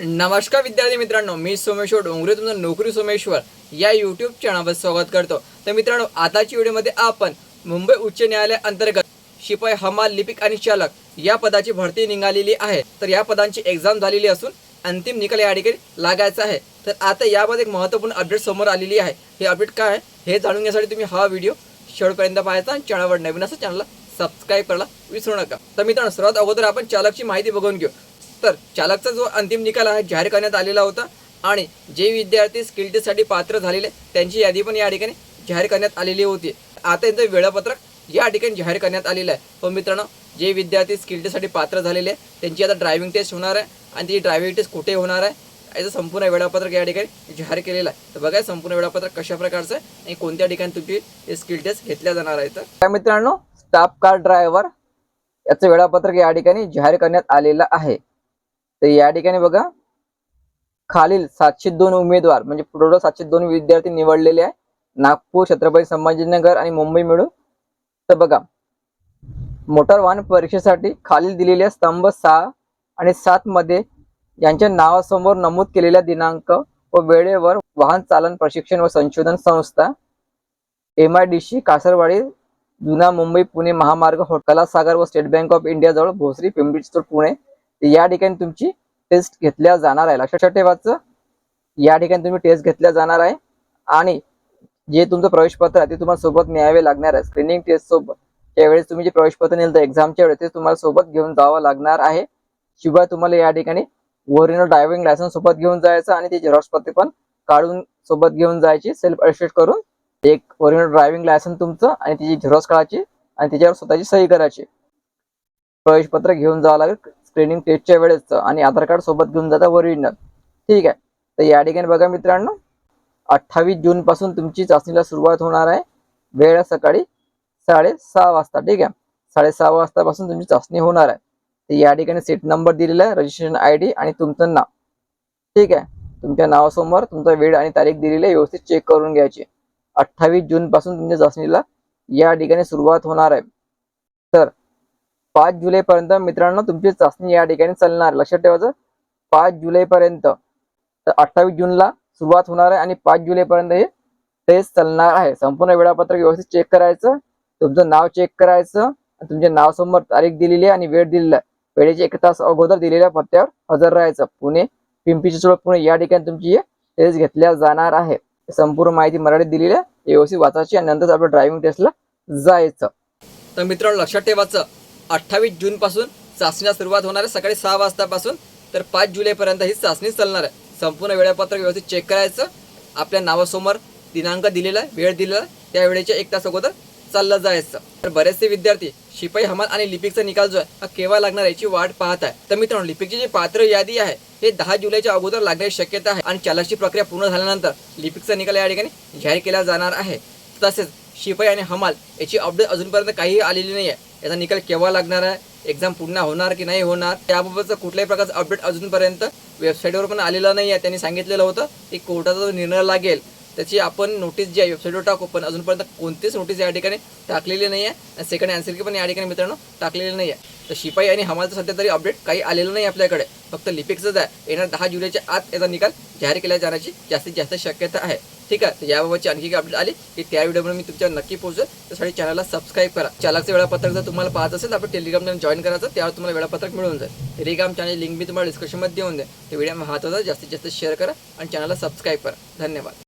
नमस्कार विद्यार्थी मित्रांनो, मी सोमेश्वर डोंगरे तुमचं नोकरी सोमेश्वर या यूट्यूब चॅनलवर स्वागत करतो। तर मित्रांनो, आताच्या व्हिडिओमध्ये आपण मुंबई उच्च न्यायालय अंतर्गत शिपाई, हमाल, लिपिक आणि चालक या पदाची भरती निघालेली आहे। तर या पदांची एक्झाम झालेली असून अंतिम निकाल या ठिकाणी लागायचा आहे। तर आता यामध्ये एक महत्त्वपूर्ण अपडेट समोर आलेली आहे। हे अपडेट काय आहे हे जाणून घेण्यासाठी तुम्ही हा व्हिडिओ शेवटपर्यंत पाहायचा आणि चॅनलवर नवीन असेल चॅनलला सबस्क्राइब करायला विसरू नका। तर मित्रांनो, सर्वात अगोदर आपण चालकची माहिती बघून घेऊ। तर चालकचा जो अंतिम निकाल आहे जाहीर करण्यात आलेला होता आणि जे विद्यार्थी स्किल टेस्टसाठी पात्र झालेले त्यांची यादी पण या ठिकाणी जाहीर करण्यात आलेली होती। आता त्यांचं वेळापत्रक या ठिकाणी जाहीर करण्यात आलेलं आहे। पण मित्रांनो, जे विद्यार्थी स्किल टेस्टसाठी पात्र झालेले त्यांची आता ड्रायव्हिंग टेस्ट होणार आहे आणि ती ड्रायव्हिंग टेस्ट कुठे होणार आहे याचं संपूर्ण वेळापत्रक या ठिकाणी जाहीर केलेलं आहे। तर बघा संपूर्ण वेळापत्रक कशा प्रकारचं आहे आणि कोणत्या ठिकाणी तुमची स्किल टेस्ट घेतल्या जाणार आहे। तर मित्रांनो, स्टाफ कार ड्रायव्हर याचं वेळापत्रक या ठिकाणी जाहीर करण्यात आलेलं आहे। तर या ठिकाणी बघा, खालील 702 उमेदवार म्हणजे टोटल 702 विद्यार्थी निवडलेले आहे, नागपूर, छत्रपती संभाजीनगर आणि मुंबई मिळून। तर बघा, मोटार वाहन परीक्षेसाठी खालील दिलेल्या स्तंभ 6 आणि 7 मध्ये यांच्या नावासमोर नमूद केलेल्या दिनांक व वेळेवर वाहन चालन प्रशिक्षण व संशोधन संस्था MIDC कासरवाडी, जुना मुंबई पुणे महामार्ग, कलासागर व स्टेट बँक ऑफ इंडिया जवळ भोसरी, पिंपरी चिंचवड, पुणे या ठिकाणी तुमची टेस्ट घेतल्या जाणार आहे। लक्षात ठेवायचं, या ठिकाणी तुम्ही टेस्ट घेतल्या जाणार आहे आणि जे तुमचं प्रवेश पत्र आहे ते तुम्हाला सोबत न्यावे लागणार आहे। स्क्रीनिंग टेस्ट सोबत त्यावेळेस तुम्ही जे प्रवेश पत्र नेलं एक्झामच्या वेळेस ते तुम्हाला सोबत घेऊन जावं लागणार आहे। शिवाय तुम्हाला या ठिकाणी ओरिजिनल ड्रायव्हिंग लायसन्स सोबत घेऊन जायचं आणि ते झेरॉक्स पत्र पण काढून सोबत घेऊन जायची, सेल्फ अटेस्ट करून एक ओरिजिनल ड्रायव्हिंग लायसन्स तुमचं आणि त्याची झेरॉक्स काढायची आणि त्याच्यावर स्वतःची सही करायची। प्रवेश पत्र घेऊन जावं लागेल स्क्रीनिंग टेस्टच्या वेळेस आणि आधार कार्ड सोबत घेऊन जाता ओरिजिनल, ठीक आहे। तर या ठिकाणी बघा मित्रांनो, 28 जून पासून तुमची चाचणीला सुरुवात होणार आहे। वेळ सकाळी 6:30 वाजता, ठीक आहे। 6:30 वाजतापासून तुमची चाचणी होणार आहे। तर या ठिकाणी सीट नंबर दिलेला आहे, रजिस्ट्रेशन ID आणि तुमचं नाव, ठीक आहे। तुमच्या नावासमोर तुमचा वेळ आणि तारीख दिलेली आहे, व्यवस्थित चेक करून घ्यायची। 28 जून पासून तुमच्या चाचणीला या ठिकाणी सुरुवात होणार आहे। तर 5 जुलै पर्यंत मित्रांनो तुमची चाचणी या ठिकाणी चालणार। लक्षात ठेवायचं, 5 जुलै पर्यंत। तर 28 जूनला सुरुवात होणार आहे आणि 5 जुलै पर्यंत हे टेस्ट चालणार आहे। संपूर्ण वेळापत्रक व्यवस्थित चेक करायचं, तुमचं नाव चेक करायचं, तुमच्या नावासमोर तारीख दिलेली आहे आणि वेळ दिलेला आहे। वेळेचे 1 तास अगोदर दिलेल्या पत्त्यावर हजर राहायचं। पुणे, पिंपरी चिंचवड, पुणे या ठिकाणी तुमची टेस्ट घेतल्या जाणार आहे। संपूर्ण माहिती मराठीत दिलेली आहे, व्यवस्थित वाचायची आणि नंतर आपल्या ड्रायव्हिंग टेस्टला जायचं। तर मित्रांनो, लक्षात ठेवायचं, 28 जून पासून चाचणीला सुरुवात होणार आहे सकाळी 6 वाजतापासून। तर 5 जुलैपर्यंत ही चाचणी चालणार आहे। संपूर्ण वेळापत्रक व्यवस्थित चेक करायचं, आपल्या नावासमोर दिनांक दिलेला आहे, वेळ दिलेला आहे, त्या वेळेच्या 1 तास अगोदर चाललं जायचं। तर बरेचसे विद्यार्थी शिपाई, हमाल आणि लिपिकचा निकाल जो आहे हा केव्हा लागणार याची वाट पाहत आहे। तर मित्रांनो, लिपिकची जी पात्र यादी आहे हे 10 जुलैच्या अगोदर लागण्याची शक्यता आहे आणि चालकची प्रक्रिया पूर्ण झाल्यानंतर लिपिकचा निकाल या ठिकाणी जाहीर केला जाणार आहे। तसेच शिपाई आणि हमाल याची अपडेट अजूनपर्यंत काहीही आलेली नाही आहे। याचा निकाल केव्हा लागणार आहे, एक्झाम पुन्हा होणार की नाही होणार, त्याबाबतचं कुठल्याही प्रकारचं अपडेट अजूनपर्यंत वेबसाईटवर पण आलेलं नाही आहे। त्यांनी सांगितलेलं होतं की कोर्टाचा जो निर्णय लागेल त्याची आपण नोटीस जी आहे वेबसाईटवर टाकू, पण अजूनपर्यंत कोणतीच नोटीस या ठिकाणी टाकलेली नाही आहे आणि सेकंड आन्सर की पण या ठिकाणी मित्रांनो टाकलेली नाही आहे। तर शिपाई आणि हमालचं सध्या तरी अपडेट काही आलेलं नाही आपल्याकडे, फक्त लिपिकचंच आहे। येणार 10 जुलैच्या आत याचा निकाल जाहीर केला जाण्याची जास्तीत जास्त शक्यता आहे, ठीक आहे। तर याबाबतची आणखी काही अपडेट आली की त्या व्हिडिओमध्ये मी तुमच्या नक्की पोहोचेल। त्यासाठी चॅनलला सबस्क्राईब करा। चालकचं वेळापत्रक जर तुम्हाला पाहत असेल तर आपण टेलिग्राम चॅनल जॉईन करायचं, त्यावर तुम्हाला वेळापत्रक मिळून जाईल। टेलिग्राम चॅनल लिंक मी तुम्हाला डिस्क्रिप्शनमध्ये देऊन दे। ते व्हिडिओ महत्त्वाचा जास्तीत जास्त शेअर करा आणि चॅनलला सबस्क्राईब करा। धन्यवाद।